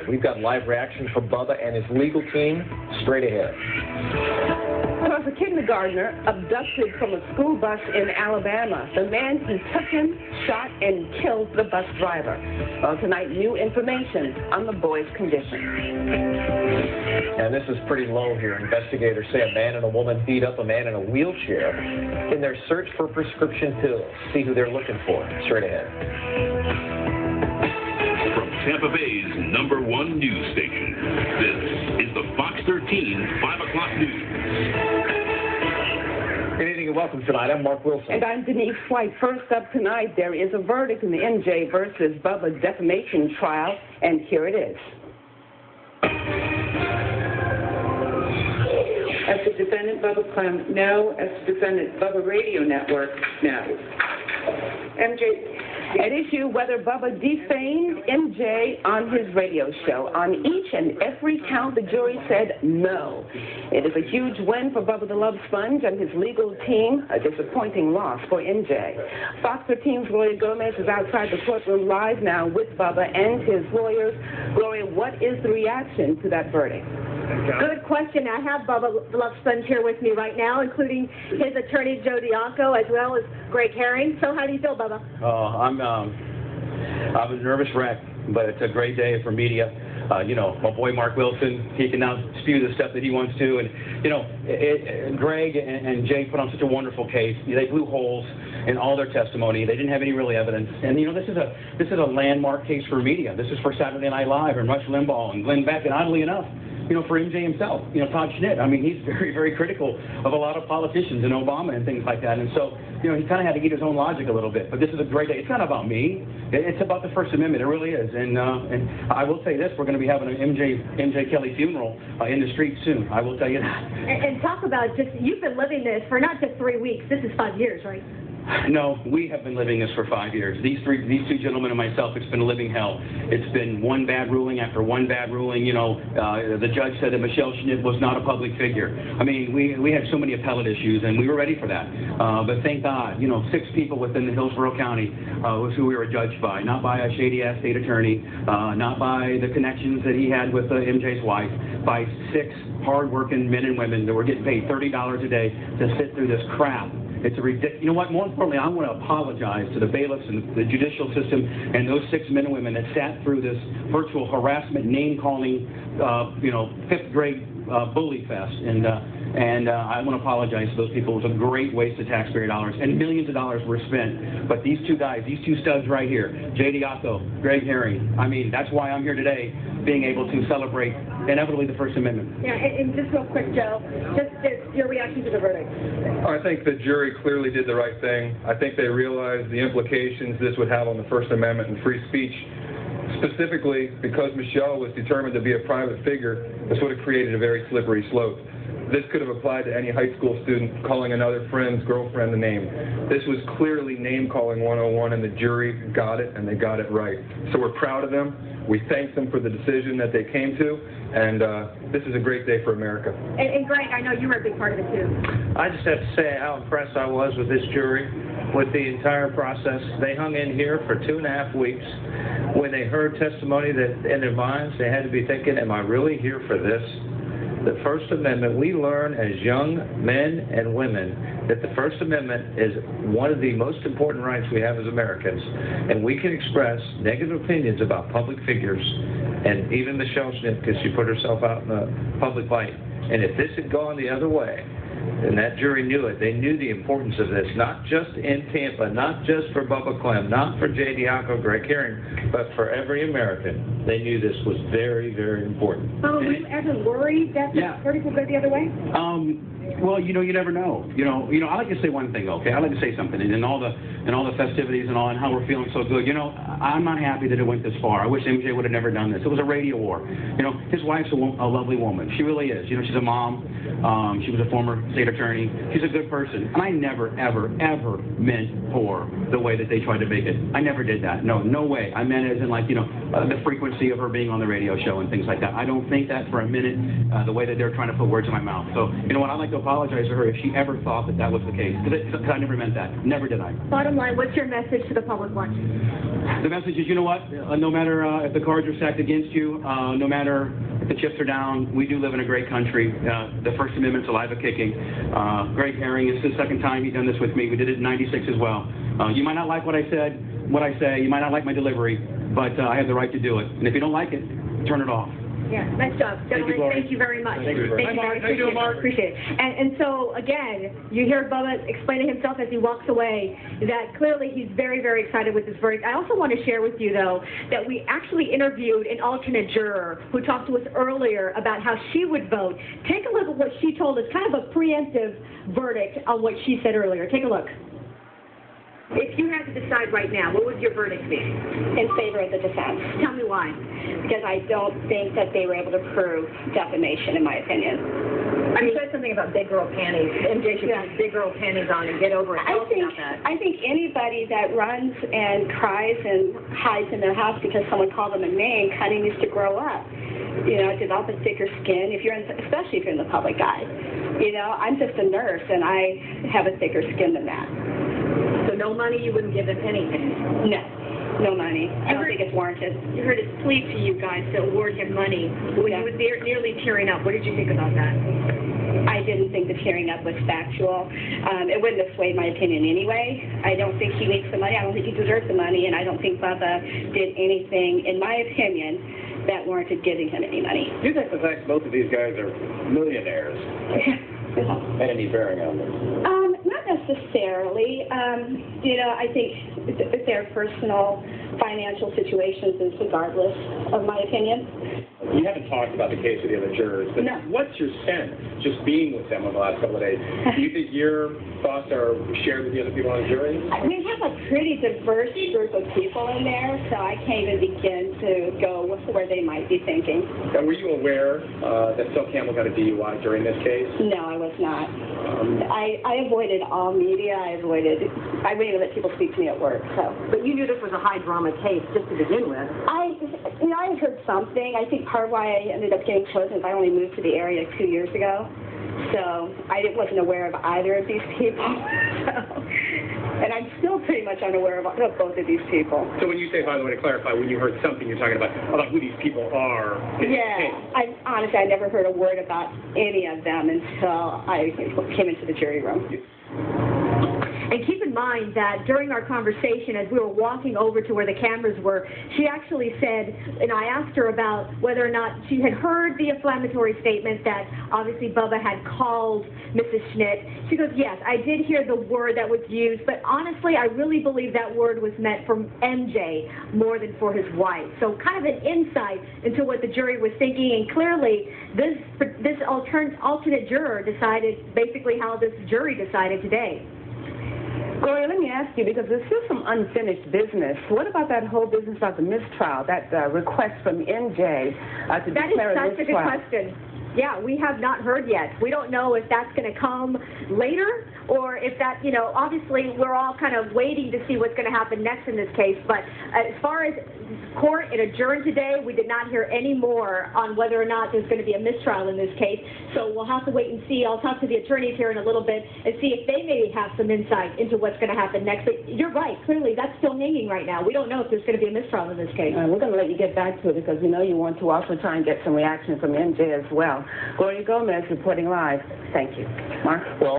We've got live reactions from Bubba and his legal team straight ahead. So as a kindergartner abducted from a school bus in Alabama, the man who took him, shot, and killed the bus driver. Well, tonight, new information on the boy's condition. And this is pretty low here. Investigators say a man and a woman beat up a man in a wheelchair in their search for prescription pills. See who they're looking for. Straight ahead. From Tampa Bay's #1 news station, this is the Fox 13 5 o'clock news. Good evening and welcome tonight. I'm Mark Wilson. And I'm Denise White. First up tonight, there is a verdict in the MJ versus Bubba defamation trial, and here it is. As the defendant, Bubba Clem, no. As the defendant, Bubba Radio Network, no. MJ. At issue whether Bubba defamed MJ on his radio show. On each and every count, the jury said no. It is a huge win for Bubba the Love Sponge and his legal team, a disappointing loss for MJ. Fox 13's Gloria Gomez is outside the courtroom live now with Bubba and his lawyers. Gloria, what is the reaction to that verdict? Good question. I have Bubba the Love Sponge here with me right now, including his attorney, Joe Diaco, as well as Greg Herring. So how do you feel, Bubba? I'm a nervous wreck, but it's a great day for media. You know, my boy Mark Wilson, he can now spew the stuff that he wants to. And, you know, Greg and Jake put on such a wonderful case. They blew holes in all their testimony. They didn't have any real evidence. And, you know, this is a landmark case for media. This is for Saturday Night Live and Rush Limbaugh and Glenn Beck. And oddly enough, you know, for MJ himself, you know, Todd Schnitt. I mean, he's very, very critical of a lot of politicians and Obama and things like that. And so, you know, he kind of had to eat his own logic a little bit. But this is a great day. It's not about me. It's about the First Amendment. It really is. And I will say this: we're going to be having an MJ Kelly funeral in the streets soon. I will tell you that. And talk about just, you've been living this for not just 3 weeks. This is 5 years, right? No, we have been living this for 5 years. These two gentlemen and myself, it's been a living hell. It's been one bad ruling after one bad ruling. You know, the judge said that Michelle Schnitt was not a public figure. I mean, we had so many appellate issues, and we were ready for that. But thank God, you know, 6 people within the Hillsborough County was who we were judged by, not by a shady-ass state attorney, not by the connections that he had with MJ's wife, by 6 hard-working men and women that were getting paid $30 a day to sit through this crap. It's a ridiculous. You know what? More importantly, I want to apologize to the bailiffs and the judicial system and those 6 men and women that sat through this virtual harassment, name-calling, you know, 5th grade bully fest. And I want to apologize to those people. It was a great waste of taxpayer dollars, and millions of dollars were spent. But these 2 guys, these 2 studs right here, Joe Diaco, Greg Herring. I mean, that's why I'm here today, being able to celebrate inevitably the First Amendment. Yeah, and just real quick, Joe, just your reaction to the verdict. I think the jury clearly did the right thing. I think they realized the implications this would have on the First Amendment and free speech. Specifically, because Michelle was determined to be a private figure, this would have created a very slippery slope. This could have applied to any high school student calling another friend's girlfriend a name. This was clearly name-calling 101, and the jury got it, and they got it right. So we're proud of them. We thank them for the decision that they came to, and this is a great day for America. And Greg, I know you were a big part of it, too. I just have to say how impressed I was with this jury, with the entire process. They hung in here for 2.5 weeks. When they heard testimony that in their minds, they had to be thinking, am I really here for this? The First Amendment, we learn as young men and women that the First Amendment is one of the most important rights we have as Americans. And we can express negative opinions about public figures, and even Michelle Schnitt, because she put herself out in the public light. And if this had gone the other way, and that jury knew it, they knew the importance of this, not just in Tampa, not just for Bubba Clem, not for Joe Diaco, Greg Herring, but for every American. They knew this was very, very important. Were you ever worried that the verdict would go the other way? Well, you know, you never know. You know, I like to say one thing, okay? I like to say something, and all the festivities and all, and how we're feeling so good. You know, I'm not happy that it went this far. I wish MJ would have never done this. It was a radio war. You know, his wife's a lovely woman. She really is. You know, she's a mom. She was a former state attorney. She's a good person, and I never, ever, ever meant for the way that they tried to make it. I never did that. No, no way. I meant it as in, like, you know, the frequency of her being on the radio show and things like that. I don't think that for a minute. The way that they're trying to put words in my mouth. So, you know what? I'd like to to apologize to her if she ever thought that that was the case, because I never meant that. Never did I. Bottom line, what's your message to the public watching? The message is, you know what? No matter if the cards are stacked against you, no matter if the chips are down, we do live in a great country. The First Amendment's alive and kicking. Greg Herring, it's the second time he's done this with me. We did it in '96 as well. You might not like what I say. You might not like my delivery, but I have the right to do it. And if you don't like it, turn it off. Yeah, nice job. Gentlemen, thank you very much. Thank you. Thank you, Mark. How you doing, Mark? Appreciate it. And so, again, you hear Bubba explaining himself as he walks away that clearly he's very, very excited with this verdict. I also want to share with you, though, that we actually interviewed an alternate juror who talked to us earlier about how she would vote. Take a look at what she told us, kind of a preemptive verdict on what she said earlier. Take a look. If you had to decide right now, what would your verdict be? In favor of the defense. Tell me why. Because I don't think that they were able to prove defamation, in my opinion. You said something about big girl panties. MJ should put big girl panties on and get over it. Tell us about that. I think anybody that runs and cries and hides in their house because someone called them a name kind of needs to grow up. You know, develop a thicker skin, especially if you're in the public eye. You know, I'm just a nurse, and I have a thicker skin than that. So no money, you wouldn't give them anything? No. No money. I don't think it's warranted. You heard his plea to you guys to award him money. When he was nearly tearing up, what did you think about that? I didn't think the tearing up was factual. It wouldn't have swayed my opinion anyway. I don't think he needs the money. I don't think he deserves the money, and I don't think Bubba did anything, in my opinion, that warranted giving him any money. Do you think the fact both of these guys are millionaires had any bearing on this? Not necessarily. You know, I think their personal financial situations is regardless of my opinion. You haven't talked about the case with the other jurors, but no. What's your sense, just being with them over the last couple of days? Do you think your thoughts are shared with the other people on the jury? We have a pretty diverse group of people in there, so I can't even begin to go where they might be thinking. And were you aware that Phil Campbell got a DUI during this case? No, I was not. I avoided all media. I wouldn't even let people speak to me at work. So. But you knew this was a high drama case just to begin with. I heard something. I think part of why I ended up getting chosen is I only moved to the area 2 years ago, so I wasn't aware of either of these people. And I'm still pretty much unaware of both of these people. So when you say, by the way, to clarify, when you heard something, you're talking about who these people are. Yeah, honestly, I never heard a word about any of them until I came into the jury room. And keep in mind that during our conversation, as we were walking over to where the cameras were, she actually said, and I asked her about whether or not she had heard the inflammatory statement that obviously Bubba had called Mrs. Schnitt. She goes, yes, I did hear the word that was used, but honestly, I really believe that word was meant for MJ more than for his wife. So kind of an insight into what the jury was thinking, and clearly this alternate juror decided basically how this jury decided today. Gloria, let me ask you, because there's still some unfinished business. What about that whole business about the mistrial, that request from MJ to declare a mistrial? That is such a good question. Yeah, we have not heard yet. We don't know if that's going to come later or if that, obviously we're all kind of waiting to see what's going to happen next in this case. But as far as court and adjourned today, we did not hear any more on whether or not there's going to be a mistrial in this case. So we'll have to wait and see. I'll talk to the attorneys here in a little bit and see if they maybe have some insight into what's going to happen next. But you're right. Clearly, that's still hanging right now. We don't know if there's going to be a mistrial in this case. We're going to let you get back to it because we know you want to also try and get some reaction from MJ as well. Gloria Gomez reporting live. Thank you. Mark? Well.